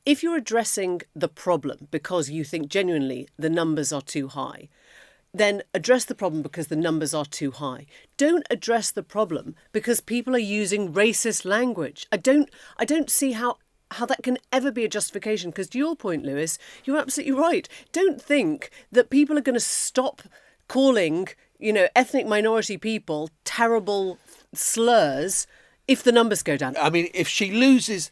if you're addressing the problem because you think genuinely the numbers are too high, then address the problem because the numbers are too high. Don't address the problem because people are using racist language. I don't see how that can ever be a justification, because to your point, Lewis, you're absolutely right. Don't think that people are going to stop calling, ethnic minority people terrible slurs if the numbers go down. I mean, if she loses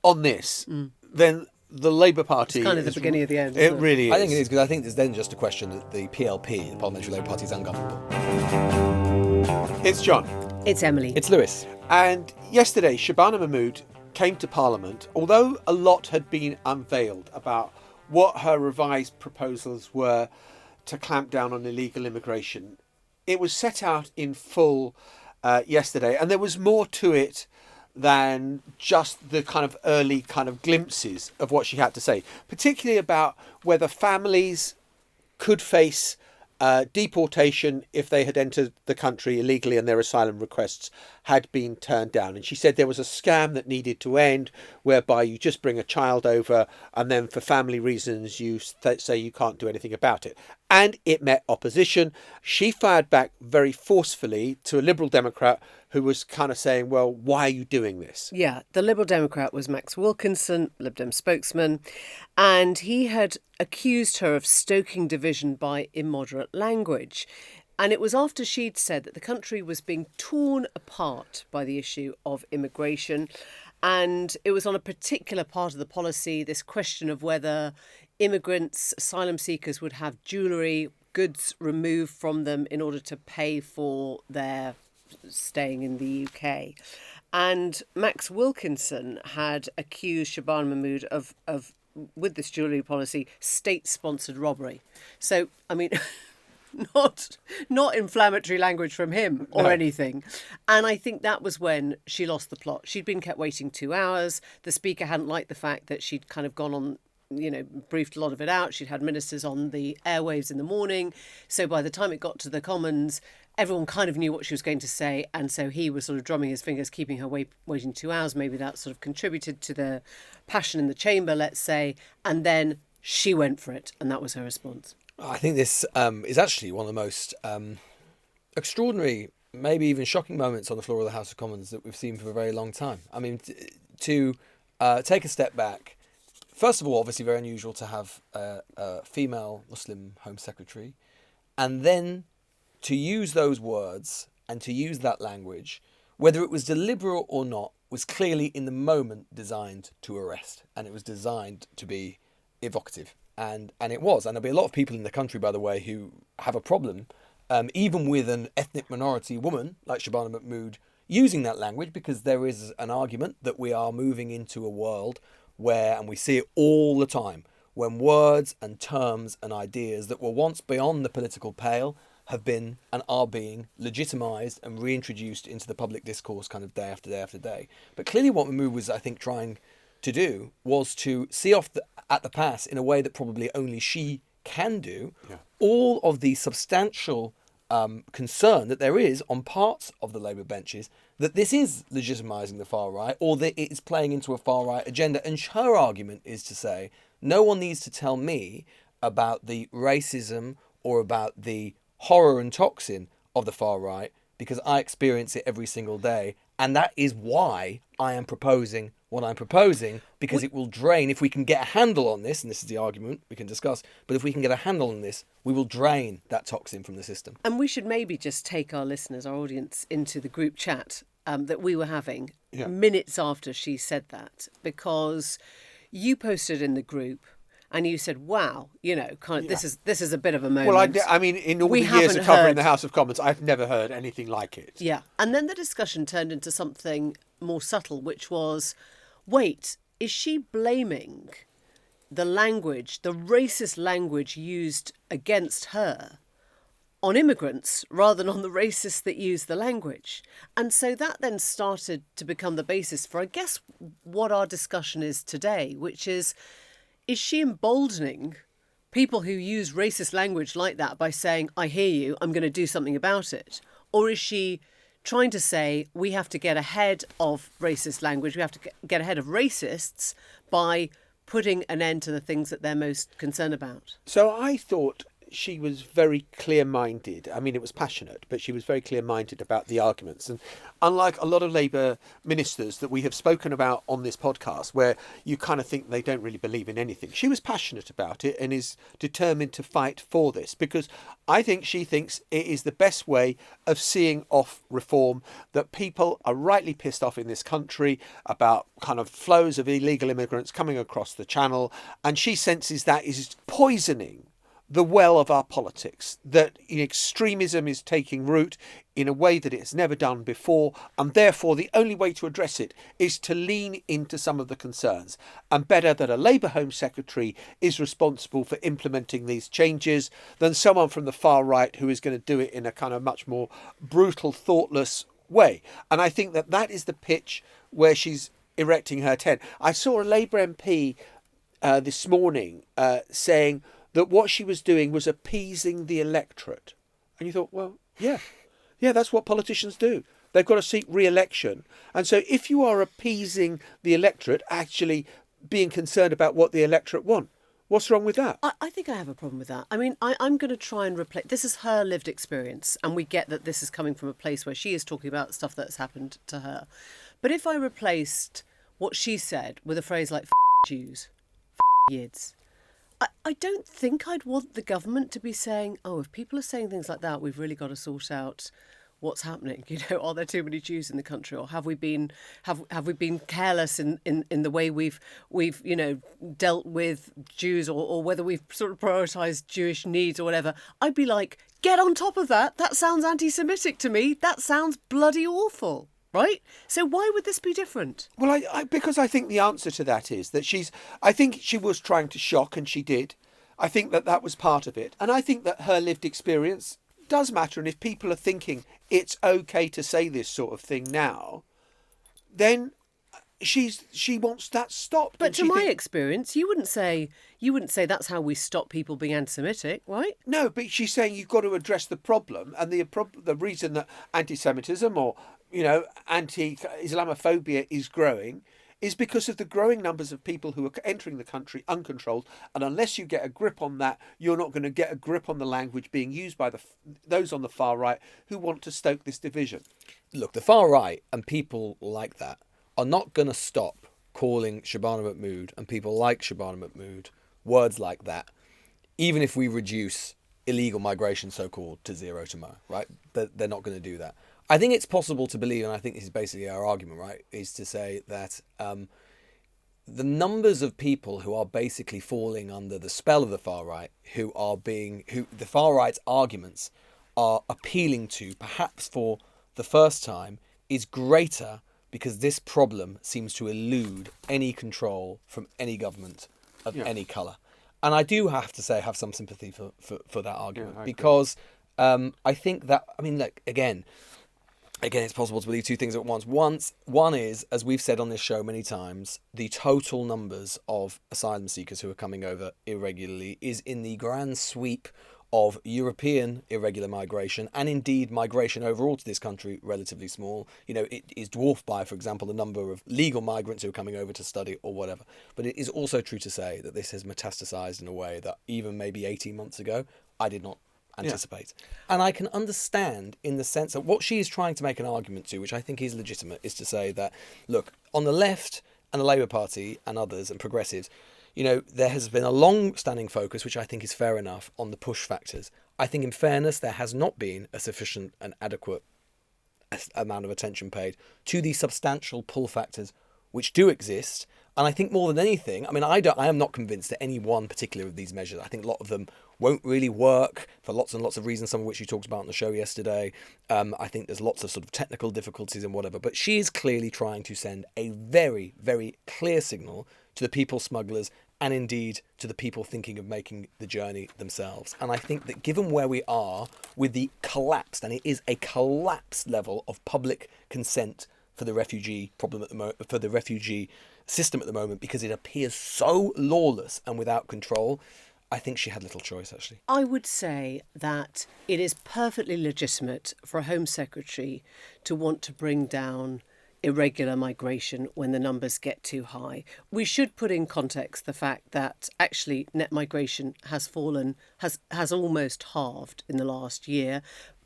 on this, then the Labour Party... It's kind of the beginning of the end. It really is. I think it is, because I think there's then just a question that the PLP, the Parliamentary Labour Party, is ungovernable. It's John. It's Emily. It's Lewis. And yesterday, Shabana Mahmood came to Parliament, although a lot had been unveiled about what her revised proposals were to clamp down on illegal immigration. It was set out in full yesterday, and there was more to it than just the kind of early kind of glimpses of what she had to say, particularly about whether families could face deportation if they had entered the country illegally and their asylum requests had been turned down. And she said there was a scam that needed to end, whereby you just bring a child over and then for family reasons you say you can't do anything about it. And it met opposition. She fired back very forcefully to a Liberal Democrat who was kind of saying, well, why are you doing this? Yeah, the Liberal Democrat was Max Wilkinson, Lib Dem spokesman, and he had accused her of stoking division by immoderate language. And it was after she'd said that the country was being torn apart by the issue of immigration. And it was on a particular part of the policy, this question of whether immigrants, asylum seekers would have jewellery, goods removed from them in order to pay for their staying in the UK. And Max Wilkinson had accused Shabana Mahmood of with this jewellery policy, state-sponsored robbery. So, I mean, not inflammatory language from him or anything. And I think that was when she lost the plot. She'd been kept waiting 2 hours. The Speaker hadn't liked the fact that she'd kind of gone on, briefed a lot of it out. She'd had ministers on the airwaves in the morning. So by the time it got to the Commons, everyone kind of knew what she was going to say. And so he was sort of drumming his fingers, keeping her waiting 2 hours. Maybe that sort of contributed to the passion in the chamber, let's say. And then she went for it. And that was her response. I think this is actually one of the most extraordinary, maybe even shocking moments on the floor of the House of Commons that we've seen for a very long time. I mean, to take a step back, first of all, obviously very unusual to have a female Muslim Home Secretary, and then to use those words and to use that language, whether it was deliberate or not, was clearly in the moment designed to arrest, and it was designed to be evocative. And it was. And there'll be a lot of people in the country, by the way, who have a problem, even with an ethnic minority woman like Shabana Mahmood using that language, because there is an argument that we are moving into a world where, and we see it all the time, when words and terms and ideas that were once beyond the political pale have been and are being legitimised and reintroduced into the public discourse kind of day after day after day. But clearly what Mahmood was, I think, trying to do was to see off at the pass in a way that probably only she can do, all of the substantial concern that there is on parts of the Labour benches that this is legitimising the far right, or that it is playing into a far right agenda. And her argument is to say, no one needs to tell me about the racism or about the horror and toxin of the far right, because I experience it every single day. And that is why I am proposing what I'm proposing, because it will drain. If we can get a handle on this, and this is the argument we can discuss, but if we can get a handle on this, we will drain that toxin from the system. And we should maybe just take our listeners, our audience, into the group chat that we were having minutes after she said that, because you posted in the group and you said, wow, this is a bit of a moment. Well, I mean, in all the years of covering the House of Commons, I've never heard anything like it. Yeah. And then the discussion turned into something more subtle, which was, wait, is she blaming the language, the racist language used against her, on immigrants rather than on the racists that use the language? And so that then started to become the basis for, I guess, what our discussion is today, which is she emboldening people who use racist language like that by saying, I hear you, I'm going to do something about it? Or is she trying to say we have to get ahead of racist language, we have to get ahead of racists by putting an end to the things that they're most concerned about? So I thought she was very clear-minded. I mean, it was passionate, but she was very clear-minded about the arguments. And unlike a lot of Labour ministers that we have spoken about on this podcast, where you kind of think they don't really believe in anything, she was passionate about it and is determined to fight for this, because I think she thinks it is the best way of seeing off reform, that people are rightly pissed off in this country about kind of flows of illegal immigrants coming across the channel. And she senses that is poisoning the well of our politics, that extremism is taking root in a way that it's never done before, and therefore the only way to address it is to lean into some of the concerns. And better that a Labour Home Secretary is responsible for implementing these changes than someone from the far right who is going to do it in a kind of much more brutal, thoughtless way. And I think that that is the pitch where she's erecting her tent. I saw a Labour MP this morning saying that what she was doing was appeasing the electorate. And you thought, well, yeah, that's what politicians do. They've got to seek re-election. And so if you are appeasing the electorate, actually being concerned about what the electorate want, what's wrong with that? I think I have a problem with that. I mean, I'm going to try and replace... This is her lived experience, and we get that this is coming from a place where she is talking about stuff that's happened to her. But if I replaced what she said with a phrase like Jews, yids, I don't think I'd want the government to be saying, oh, if people are saying things like that, we've really got to sort out what's happening. Are there too many Jews in the country, or have we been careless in the way we've dealt with Jews, or whether we've sort of prioritised Jewish needs or whatever? I'd be like, get on top of that. That sounds anti-Semitic to me. That sounds bloody awful. Right? So why would this be different? Well, because I think the answer to that is that I think she was trying to shock, and she did. I think that was part of it. And I think that her lived experience does matter. And if people are thinking it's okay to say this sort of thing now, then she wants that stopped. But to my experience, you wouldn't say that's how we stop people being anti-Semitic, right? No, but she's saying you've got to address the problem, and the reason that anti-Semitism or anti-Islamophobia is growing is because of the growing numbers of people who are entering the country uncontrolled. And unless you get a grip on that, you're not going to get a grip on the language being used by those on the far right who want to stoke this division. Look, the far right and people like that are not going to stop calling Shabana Mahmood and people like Shabana Mahmood words like that, even if we reduce illegal migration, so-called, to zero tomorrow, right? They're not going to do that. I think it's possible to believe, and I think this is basically our argument, right, is to say that the numbers of people who are basically falling under the spell of the far right, who the far right's arguments are appealing to, perhaps for the first time, is greater because this problem seems to elude any control from any government of any colour. And I do have to say, have some sympathy for that argument, because I think that, I mean, look, again, it's possible to believe two things at once. One is, as we've said on this show many times, the total numbers of asylum seekers who are coming over irregularly is in the grand sweep of European irregular migration, and indeed migration overall to this country, relatively small. It is dwarfed by, for example, the number of legal migrants who are coming over to study or whatever. But it is also true to say that this has metastasized in a way that even maybe 18 months ago, I did not anticipate. And I can understand, in the sense that what she is trying to make an argument to, which I think is legitimate, is to say that, look, on the left and the Labour Party and others and progressives, there has been a long-standing focus, which I think is fair enough, on the push factors. I think, in fairness, there has not been a sufficient and adequate amount of attention paid to the substantial pull factors which do exist. And I think more than anything, I mean, I am not convinced that any one particular of these measures, I think a lot of them won't really work for lots and lots of reasons, some of which you talked about on the show yesterday. I think there's lots of sort of technical difficulties and whatever, but she is clearly trying to send a very, very clear signal to the people smugglers and indeed to the people thinking of making the journey themselves. And I think that given where we are with the collapsed, and it is a collapsed level of public consent for the refugee problem at the moment, for the refugee system at the moment, because it appears so lawless and without control, I think she had little choice, actually. I would say that it is perfectly legitimate for a Home Secretary to want to bring down irregular migration when the numbers get too high. We should put in context the fact that actually net migration has fallen, has almost halved in the last year.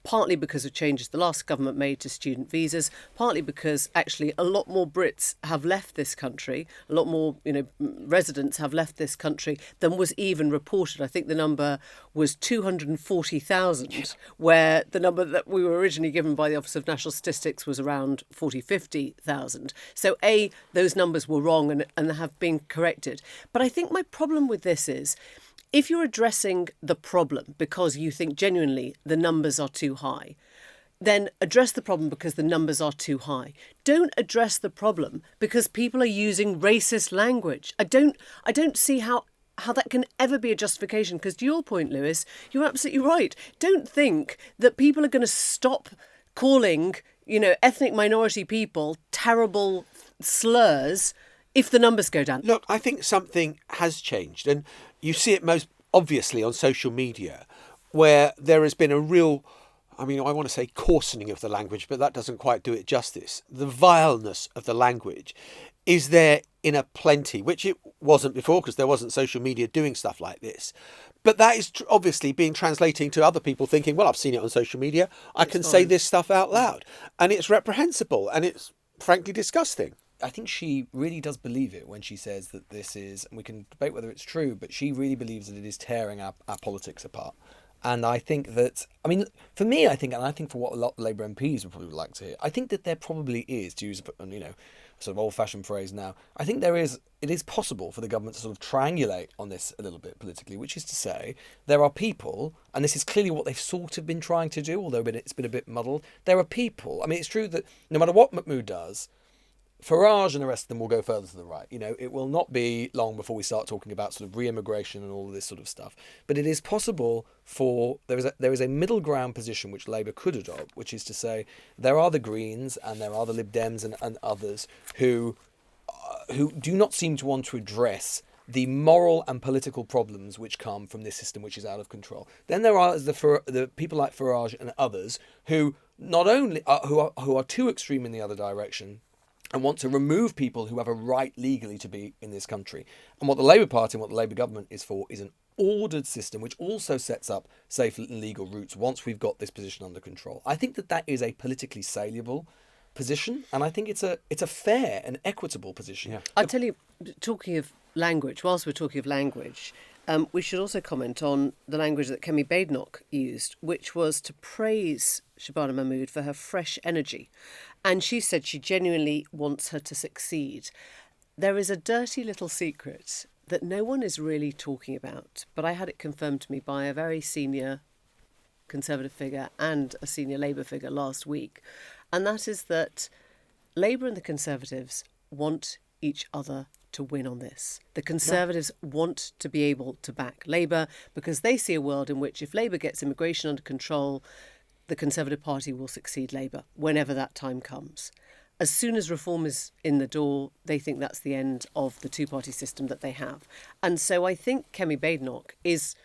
Partly because of changes the last government made to student visas, partly because actually a lot more Brits have left this country, a lot more residents have left this country than was even reported. I think the number was 240,000, where the number that we were originally given by the Office of National Statistics was around 50,000. So those numbers were wrong and have been corrected. But I think my problem with this is, if you're addressing the problem because you think genuinely the numbers are too high, then address the problem because the numbers are too high. Don't address the problem because people are using racist language. I don't see how that can ever be a justification, because to your point, Lewis, you're absolutely right. Don't think that people are going to stop calling, ethnic minority people terrible slurs if the numbers go down. Look, I think something has changed, and you see it most obviously on social media, where there has been a real, I want to say coarsening of the language, but that doesn't quite do it justice. The vileness of the language is there in a plenty, which it wasn't before because there wasn't social media doing stuff like this. But that is obviously being translating to other people thinking, well, I've seen it on social media, I can say this stuff out loud. And it's reprehensible and it's frankly disgusting. I think she really does believe it when she says that this is, and we can debate whether it's true, but she really believes that it is tearing our politics apart. And I think that, for me, and I think for what a lot of Labour MPs would probably like to hear, I think that there probably is, to use a sort of old-fashioned phrase now, I think it is possible for the government to sort of triangulate on this a little bit politically, which is to say, there are people, and this is clearly what they've sort of been trying to do, although it's been a bit muddled, there are people, it's true that no matter what Mahmood does, Farage and the rest of them will go further to the right. It will not be long before we start talking about sort of re-immigration and all of this sort of stuff. But it is possible there is a middle ground position which Labour could adopt, which is to say there are the Greens and there are the Lib Dems and others who do not seem to want to address the moral and political problems which come from this system which is out of control. Then there are the people like Farage and others who not only who are too extreme in the other direction and want to remove people who have a right legally to be in this country. And what the Labour Party and what the Labour government is for is an ordered system which also sets up safe and legal routes once we've got this position under control. I think that is a politically saleable position, and I think it's a fair and equitable position. Yeah. I'll tell you, talking of language, whilst we're talking of language, we should also comment on the language that Kemi Badenoch used, which was to praise Shabana Mahmood for her fresh energy. And she said she genuinely wants her to succeed. There is a dirty little secret that no one is really talking about, but I had it confirmed to me by a very senior Conservative figure and a senior Labour figure last week. And that is that Labour and the Conservatives want each other to win on this. The Conservatives want to be able to back Labour because they see a world in which if Labour gets immigration under control, the Conservative Party will succeed Labour whenever that time comes. As soon as reform is in the door, they think that's the end of the two-party system that they have. And so I think Kemi Badenoch is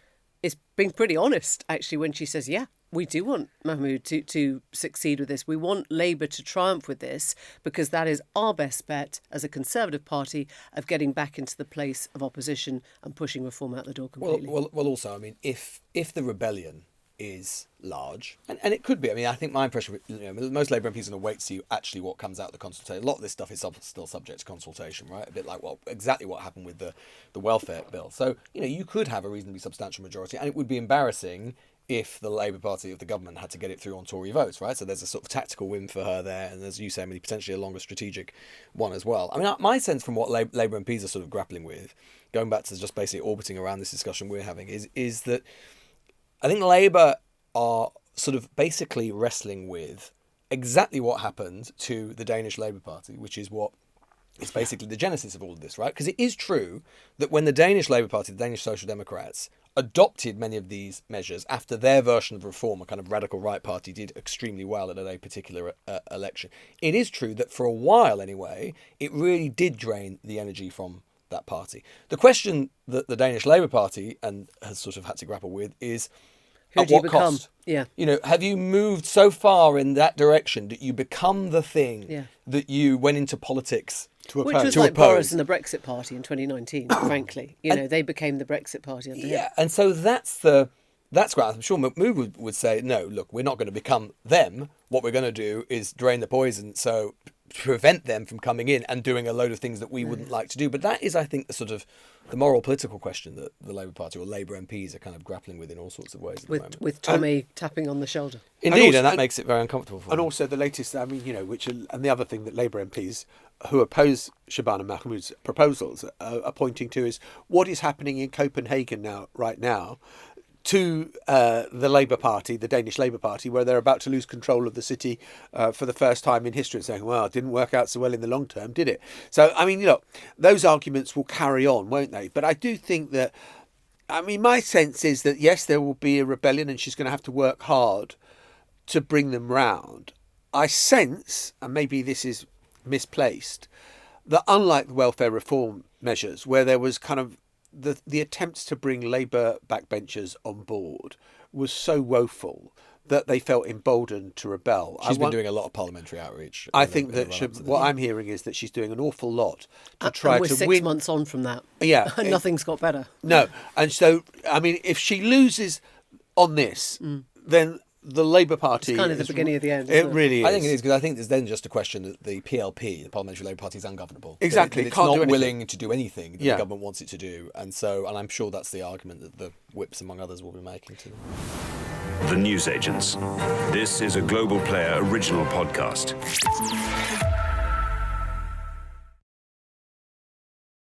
being pretty honest, actually, when she says, yeah, we do want Mahmood to succeed with this. We want Labour to triumph with this because that is our best bet as a Conservative Party of getting back into the place of opposition and pushing reform out the door completely. Well, also, if the rebellion is large, and it could be. I think my impression, most Labour MPs are going to wait to see actually what comes out of the consultation. A lot of this stuff is still subject to consultation, right? A bit like exactly what happened with the welfare bill. So, you could have a reasonably substantial majority, and it would be embarrassing if the Labour Party of the government had to get it through on Tory votes, right? So there's a sort of tactical win for her there, and as you say, Emily, potentially a longer strategic one as well. My sense from what Labour MPs are sort of grappling with, going back to just basically orbiting around this discussion we're having, is that I think Labour are sort of basically wrestling with exactly what happened to the Danish Labour Party, which is what is basically the genesis of all of this, right? Because it is true that when the Danish Labour Party, the Danish Social Democrats, adopted many of these measures after their version of reform, a kind of radical right party, did extremely well at a particular election. It is true that for a while anyway, it really did drain the energy from that party. The question that the Danish Labour Party has sort of had to grapple with is, Who at do you what become? cost? Yeah. You know, have you moved so far in that direction that you become the thing that you went into politics to oppose? Which was like Boris and the Brexit Party in 2019, frankly. You know, they became the Brexit Party under him. Yeah, and so that's great. I'm sure Mahmood would say, no, look, we're not going to become them. What we're going to do is drain the poison, so prevent them from coming in and doing a load of things that we wouldn't like to do. But that is, I think, the sort of the moral political question that the Labour Party or Labour MPs are kind of grappling with in all sorts of ways at the moment. With Tommy tapping on the shoulder. Indeed, and that makes it very uncomfortable for them. And also the latest, I mean, you know, and the other thing that Labour MPs who oppose Shabana Mahmood's proposals are pointing to is what is happening in Copenhagen right now, to the Labour Party, the Danish Labour Party, where they're about to lose control of the city for the first time in history, saying, well, it didn't work out so well in the long term, did it? So, I mean, look, those arguments will carry on, won't they? But I do think that, I mean, my sense is that, yes, there will be a rebellion and she's going to have to work hard to bring them round. I sense, and maybe this is misplaced, that unlike the welfare reform measures, where there was kind of the attempts to bring Labour backbenchers on board was so woeful that they felt emboldened to rebel. She's been doing a lot of parliamentary outreach. I think that what I'm hearing is that she's doing an awful lot to try to win. We're 6 months on from that. Yeah. Nothing's got better. No. And so, I mean, if she loses on this, then the Labour Party... It's kind of the beginning of the end. It really is. I think it is, because I think there's then just a question that the PLP, the Parliamentary Labour Party, is ungovernable. Exactly. That it's Can't do not anything. willing to do anything that the government wants it to do. And I'm sure that's the argument that the whips, among others, will be making to them. The Newsagents. This is a Global Player original podcast.